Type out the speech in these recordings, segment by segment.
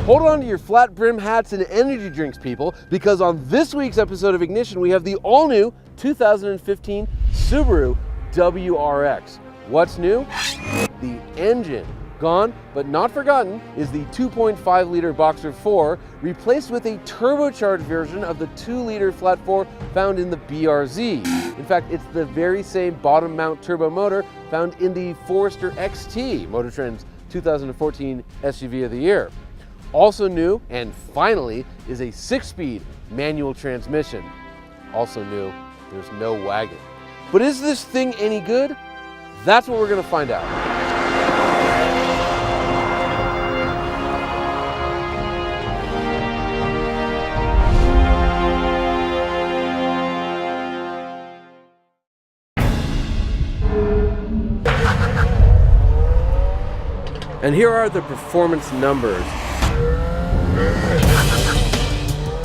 Hold on to your flat brim hats and energy drinks, people, because on this week's episode of Ignition, we have the all-new 2015 Subaru WRX. What's new? The engine. Gone, but not forgotten, is the 2.5-liter Boxer 4, replaced with a turbocharged version of the 2-liter flat 4 found in the BRZ. In fact, it's the very same bottom mount turbo motor found in the Forester XT, Motor Trend's 2014 SUV of the year. Also new, and finally, is a 6-speed manual transmission. Also new, there's no wagon. But is this thing any good? That's what we're gonna find out. And here are the performance numbers.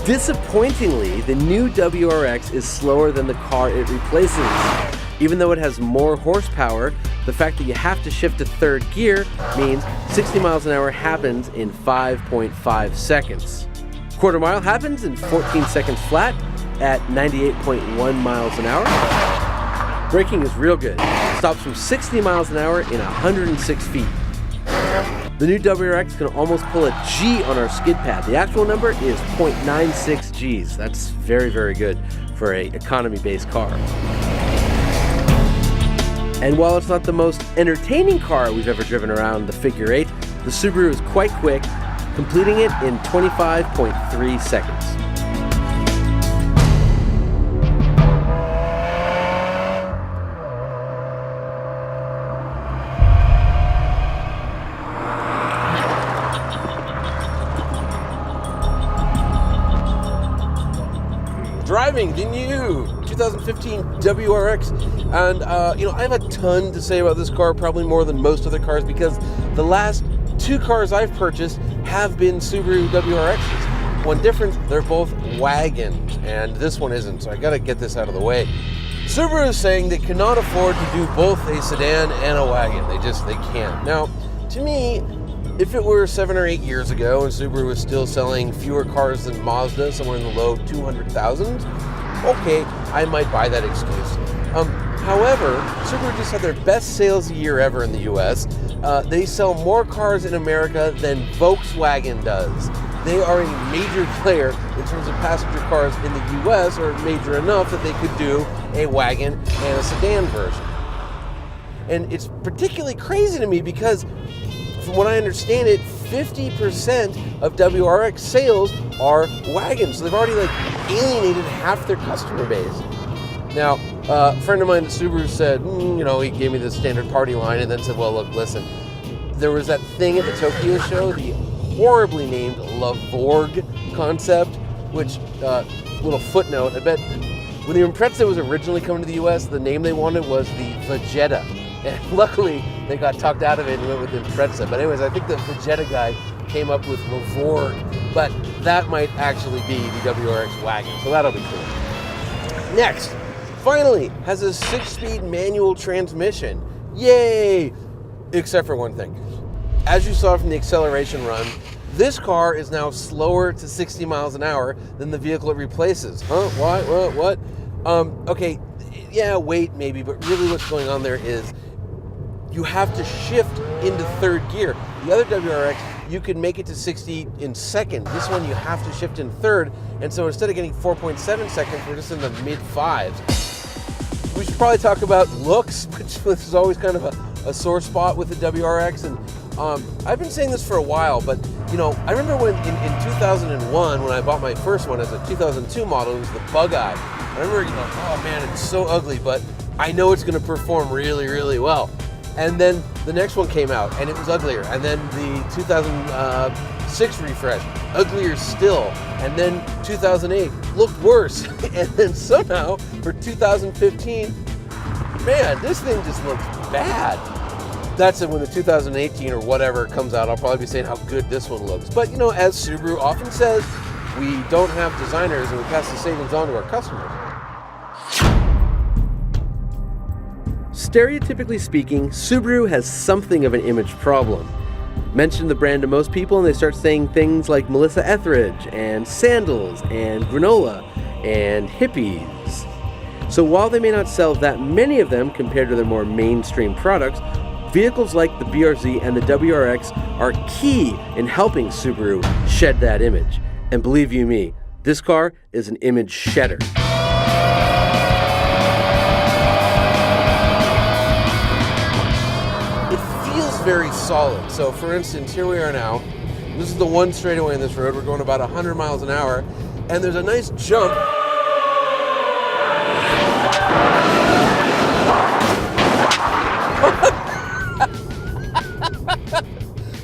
Disappointingly, the new WRX is slower than the car it replaces. Even though it has more horsepower, the fact that you have to shift to third gear means 60 miles an hour happens in 5.5 seconds. Quarter mile happens in 14 seconds flat at 98.1 miles an hour. Braking is real good. It stops from 60 miles an hour in 106 feet. The new WRX can almost pull a G on our skid pad. The actual number is 0.96 Gs. That's very, very good for an economy-based car. And while it's not the most entertaining car we've ever driven around the figure 8, the Subaru is quite quick, completing it in 25.3 seconds. Driving the new 2015 WRX, and I have a ton to say about this car, probably more than most other cars, because the last two cars I've purchased have been Subaru WRXs. One difference, they're both wagons, and this one isn't, so I gotta get this out of the way. Subaru is saying they cannot afford to do both a sedan and a wagon. They can't. Now, to me, if it were 7 or 8 years ago and Subaru was still selling fewer cars than Mazda, somewhere in the low 200,000s, okay, I might buy that excuse. However, Subaru just had their best sales year ever in the US. They sell more cars in America than Volkswagen does. They are a major player in terms of passenger cars in the US, or major enough that they could do a wagon and a sedan version. And it's particularly crazy to me because, from what I understand it, 50% of WRX sales are wagons. So they've already alienated half their customer base. Now, a friend of mine at Subaru said, he gave me the standard party line and then said, well, look, listen, there was that thing at the Tokyo show, the horribly named Lavorg concept, which, little footnote, I bet when the Impreza was originally coming to the US, the name they wanted was the Vegeta. And luckily, they got talked out of it and went with Impreza. But anyways, I think the Vegeta guy came up with Lavorg, but that might actually be the WRX wagon, so that'll be cool. Next, finally, has a 6-speed manual transmission. Yay! Except for one thing. As you saw from the acceleration run, this car is now slower to 60 miles an hour than the vehicle it replaces. Huh? Why? What? Okay, yeah, wait, maybe, but really what's going on there is you have to shift into third gear. The other WRX, you can make it to 60 in second. This one, you have to shift in third, and so instead of getting 4.7 seconds, we're just in the mid-5s. We should probably talk about looks, which is always kind of a sore spot with the WRX, and I've been saying this for a while, but I remember when in 2001, when I bought my first one as a 2002 model, it was the Bug-Eye. I remember, oh man, it's so ugly, but I know it's going to perform really, really well. And then the next one came out, and it was uglier. And then the 2006 refresh, uglier still. And then 2008 looked worse. And then somehow, for 2015, man, this thing just looks bad. That's it. When the 2018 or whatever comes out, I'll probably be saying how good this one looks. But as Subaru often says, we don't have designers, and we pass the savings on to our customers. Stereotypically speaking, Subaru has something of an image problem. Mention the brand to most people and they start saying things like Melissa Etheridge and sandals and granola and hippies. So while they may not sell that many of them compared to their more mainstream products, vehicles like the BRZ and the WRX are key in helping Subaru shed that image. And believe you me, this car is an image shedder. It feels very solid. So for instance, here we are now. This is the one straightaway in this road. We're going about 100 miles an hour, and there's a nice jump.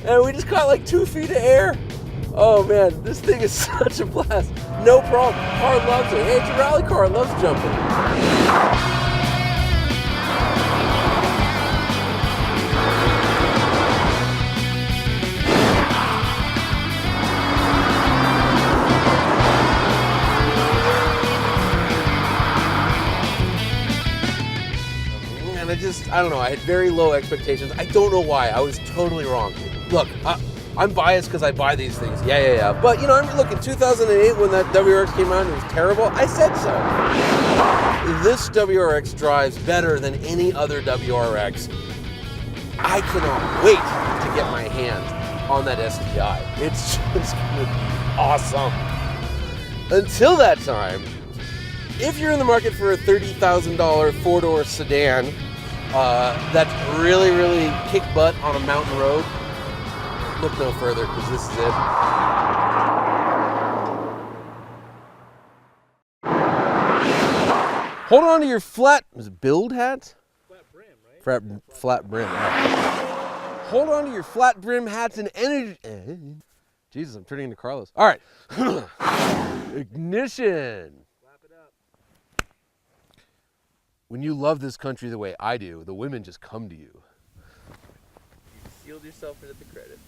And we just caught like 2 feet of air. Oh man, this thing is such a blast. No problem. Car loves it. Hey, it's a rally car. It loves jumping. And I don't know, I had very low expectations. I don't know why. I was totally wrong. Look, I'm biased because I buy these things. Yeah. But, you know, look, in 2008 when that WRX came out, it was terrible. I said so. This WRX drives better than any other WRX. I cannot wait to get my hands on that STI. It's just going to be awesome. Until that time, if you're in the market for a $30,000 four-door sedan that's really, really kick butt on a mountain road, look no further, because this is it. Hold on to your was it build hats? Flat brim, right? Flat brim. Right. Hold on to your flat brim hats and energy. Jesus, I'm turning into Carlos. All right. Ignition. Wrap it up. When you love this country the way I do, the women just come to you. Sealed yourself into the credits.